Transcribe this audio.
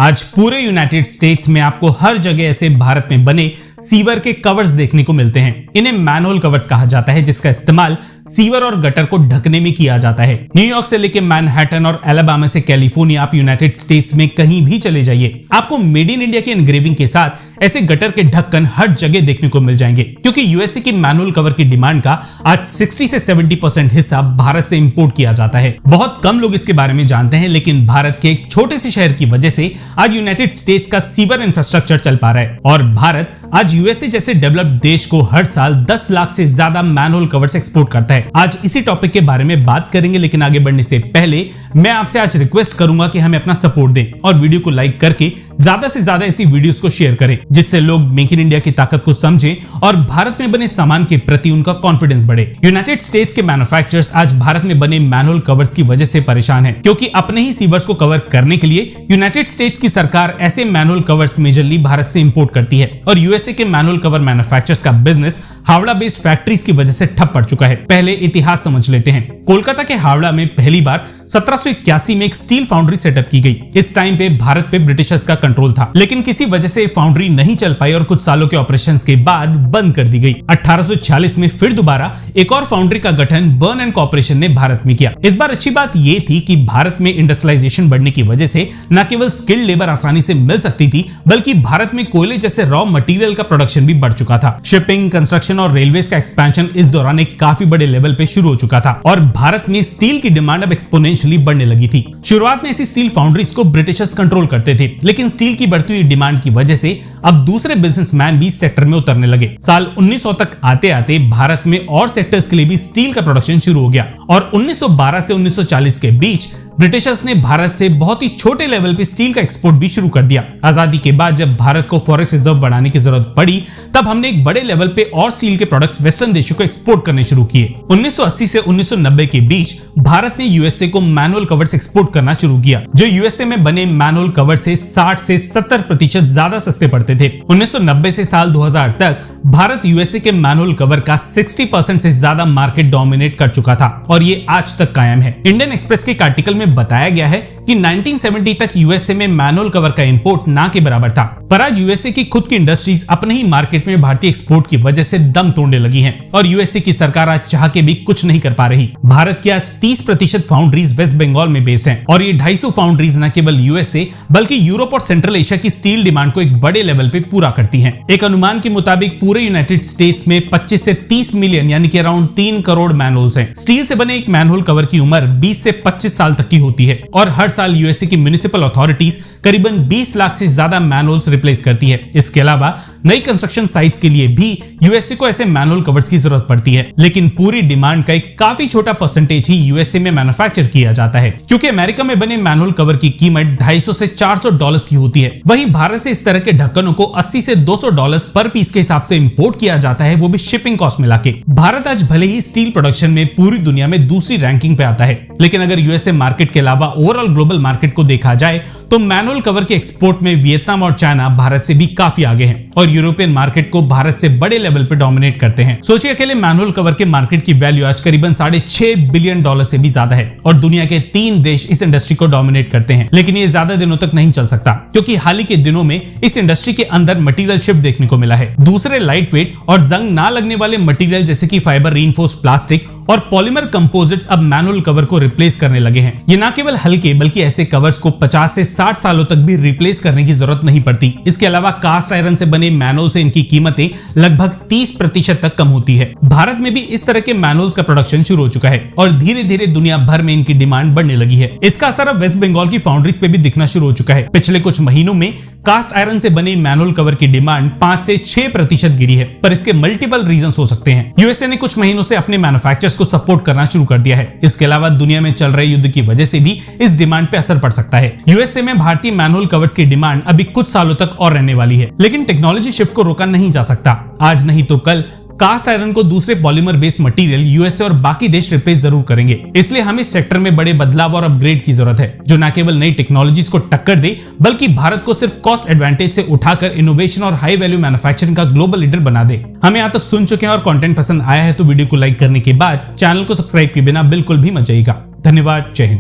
आज पूरे United states में आपको हर जगह ऐसे भारत में बने सीवर के कवर्स देखने को मिलते हैं। इन्हें मैनहोल कवर्स कहा जाता है, जिसका इस्तेमाल सीवर और गटर को ढकने में किया जाता है। न्यूयॉर्क से लेकर मैनहट्टन और अलाबामा से कैलिफोर्निया, आप यूनाइटेड स्टेट्स में कहीं भी चले जाइए, आपको मेड इन इंडिया के एनग्रेविंग के साथ ऐसे गटर के ढक्कन हर जगह देखने को मिल जाएंगे, क्योंकि यूएसए की मैनुअल कवर की डिमांड का आज 60 से 70% हिस्सा भारत से इंपोर्ट किया जाता है। बहुत कम लोग इसके बारे में जानते हैं, लेकिन भारत के एक छोटे से शहर की वजह से आज यूनाइटेड स्टेट्स का सीवर इंफ्रास्ट्रक्चर चल पा रहा है और भारत आज यूएसए जैसे डेवलप्ड देश को हर साल 10 लाख से ज्यादा मैनुअल कवर्स एक्सपोर्ट करता है। आज इसी टॉपिक के बारे में बात करेंगे, लेकिन आगे बढ़ने से पहले मैं आपसे आज रिक्वेस्ट करूंगा कि हमें अपना सपोर्ट दें और वीडियो को लाइक करके ज्यादा से ज्यादा ऐसी वीडियोस को शेयर करें, जिससे लोग मेक इन इंडिया की ताकत को समझें और भारत में बने सामान के प्रति उनका कॉन्फिडेंस बढ़े। यूनाइटेड स्टेट्स के मैन्युफैक्चरर्स आज भारत में बने मैनुअल कवर्स की वजह से परेशान हैं, क्योंकि अपने ही सीवर्स को कवर करने के लिए यूनाइटेड स्टेट्स की सरकार ऐसे मैनुअल कवर्स मेजरली भारत से इंपोर्ट करती है और यूएसए के मैनुअल कवर मैन्युफैक्चरर्स का बिजनेस हावड़ा बेस्ड फैक्ट्रीज की वजह से ठप पड़ चुका है। पहले इतिहास समझ लेते हैं। कोलकाता के हावड़ा में पहली बार 1781 में एक स्टील फाउंड्री सेटअप की गई। इस टाइम पे भारत पे ब्रिटिशर्स का कंट्रोल था, लेकिन किसी वजह से फाउंड्री नहीं चल पाई और कुछ सालों के ऑपरेशंस के बाद बंद कर दी गई। 1846 में फिर दोबारा एक और फाउंड्री का गठन बर्न एंड कॉर्पोरेशन ने भारत में किया। इस बार अच्छी बात यह थी कि भारत में इंडस्ट्रियलाइजेशन बढ़ने की वजह से न केवल स्किल्ड लेबर आसानी से मिल सकती थी, बल्कि भारत में कोयले जैसे रॉ मटेरियल का प्रोडक्शन भी बढ़ चुका था। शिपिंग, कंस्ट्रक्शन और रेलवेज का एक्सपेंशन इस दौरान एक काफी बड़े लेवल पे शुरू हो चुका था और भारत में स्टील की डिमांड अब एक्सपोनेंशियली बढ़ने लगी थी। शुरुआत में ऐसी स्टील फाउंड्रीज को ब्रिटिशर्स कंट्रोल करते थे, लेकिन स्टील की बढ़ती हुई डिमांड की वजह से अब दूसरे बिजनेसमैन भी इस सेक्टर में उतरने लगे। साल 1900 तक आते आते भारत में और सेक्टर्स के लिए भी स्टील का प्रोडक्शन शुरू हो गया और 1912 से 1940 के बीच ब्रिटिशर्स ने भारत से बहुत ही छोटे लेवल पे स्टील का एक्सपोर्ट भी शुरू कर दिया। आजादी के बाद जब भारत को फॉरेक्स रिजर्व बढ़ाने की जरूरत पड़ी, तब हमने एक बड़े लेवल पे और स्टील के प्रोडक्ट्स वेस्टर्न देशों को एक्सपोर्ट करने शुरू किए। 1980 से 1990 के बीच भारत ने यूएसए को मैनुअल कवर्स एक्सपोर्ट करना शुरू किया, जो यूएसए में बने मैनुअल कवर से 60 से 70% ज्यादा सस्ते पड़ते थे। 1990 से साल 2000 तक भारत यूएसए के मैनुअल कवर का 60% से ज्यादा मार्केट डोमिनेट कर चुका था और ये आज तक कायम है। इंडियन एक्सप्रेस के एक आर्टिकल में बताया गया है कि 1970 तक यूएसए में मैनुअल कवर का इंपोर्ट ना के बराबर था, पर आज यूएसए की खुद की इंडस्ट्रीज अपने ही मार्केट में भारतीय एक्सपोर्ट की वजह से दम तोड़ने लगी हैं और यूएसए की सरकार आज चाह के भी कुछ नहीं कर पा रही। भारत की आज 30% फाउंड्रीज वेस्ट बंगाल में बेस्ड हैं और ये 250 फाउंड्रीज न केवल यूएसए बल्कि यूरोप और सेंट्रल एशिया की स्टील डिमांड को एक बड़े लेवल पे पूरा करती हैं। एक अनुमान के मुताबिक पूरे यूनाइटेड स्टेट्स में 25 से 30 मिलियन यानी कि अराउंड 3 करोड़ मैनुअल्स हैं। स्टील से बने एक मैनुअल कवर की उम्र 20 से 25 साल तक की होती है और हर साल यूएसए की म्युनिसिपल अथॉरिटीज करीबन 20 लाख से ज्यादा मैनुअल्स रिप्लेस करती है। इसके अलावा नई कंस्ट्रक्शन साइट्स के लिए भी यूएसए को ऐसे मैनुअल कवर्स की जरूरत पड़ती है, लेकिन पूरी डिमांड का एक काफी छोटा परसेंटेज ही यूएसए में मैन्युफैक्चर किया जाता है, क्योंकि अमेरिका में बने मैनुअल कवर की कीमत $250 से $400 की होती है। वहीं भारत से इस तरह के ढक्कनों को $80 से $200 पर पीस के हिसाब से इंपोर्ट किया जाता है, वो भी शिपिंग कॉस्ट मिला के। भारत आज भले ही स्टील प्रोडक्शन में पूरी दुनिया में दूसरी रैंकिंग पे आता है, लेकिन अगर यूएसए मार्केट के अलावा ओवरऑल ग्लोबल मार्केट को देखा जाए तो मैनुअल कवर के एक्सपोर्ट में वियतनाम और चाइना भारत से भी काफी आगे हैं और यूरोपियन मार्केट को भारत से बड़े लेवल पे डोमिनेट करते हैं। सोचिए, अकेले मैनुअल कवर के मार्केट की वैल्यू आज करीबन $6.5 बिलियन से भी ज्यादा है और दुनिया के 3 देश इस इंडस्ट्री को डोमिनेट करते हैं। लेकिन ये ज्यादा दिनों तक नहीं चल सकता, क्योंकि हाल ही के दिनों में इस इंडस्ट्री के अंदर मटेरियल शिफ्ट देखने को मिला है। दूसरे लाइट वेट और जंग ना लगने वाले मटेरियल जैसे कि फाइबर रीइंफोर्स्ड प्लास्टिक और पॉलीमर कंपोजिट्स अब मैनुअल कवर को रिप्लेस करने लगे हैं। ये ना केवल हल्के बल्कि ऐसे कवर्स को 50 से 60 सालों तक भी रिप्लेस करने की जरूरत नहीं पड़ती। इसके अलावा कास्ट आयरन से बने मैनुअल से इनकी कीमतें लगभग 30% तक कम होती है। भारत में भी इस तरह के मैनुअल्स का प्रोडक्शन शुरू हो चुका है और धीरे धीरे दुनिया भर में इनकी डिमांड बढ़ने लगी है। इसका असर अब वेस्ट बंगाल की फाउंड्रीज पे भी दिखना शुरू हो चुका है। पिछले कुछ महीनों में कास्ट आयरन से बने मैनुअल कवर की डिमांड 5 से 6% गिरी है, पर इसके मल्टीपल रीजंस हो सकते हैं। यूएसए ने कुछ महीनों से अपने मैन्युफैक्चरर्स को सपोर्ट करना शुरू कर दिया है। इसके अलावा दुनिया में चल रहे युद्ध की वजह से भी इस डिमांड पे असर पड़ सकता है। यूएसए में भारतीय मैनुअल कवर्स की डिमांड अभी कुछ सालों तक और रहने वाली है, लेकिन टेक्नोलॉजी शिफ्ट को रोका नहीं जा सकता। आज नहीं तो कल कास्ट आयरन को दूसरे पॉलीमर बेस्ड मटेरियल यूएसए और बाकी देश रिप्लेस जरूर करेंगे। इसलिए हमें इस सेक्टर में बड़े बदलाव और अपग्रेड की जरूरत है, जो न केवल नई टेक्नोलॉजीज को टक्कर दे बल्कि भारत को सिर्फ कॉस्ट एडवांटेज से उठाकर इनोवेशन और हाई वैल्यू मैन्युफैक्चरिंग का ग्लोबल लीडर बना दे। हमें यहाँ तक सुन चुके हैं और कंटेंट पसंद आया है तो वीडियो को लाइक करने के बाद चैनल को सब्सक्राइब किए बिना बिल्कुल भी मत जाइएगा। धन्यवाद। जय हिंद।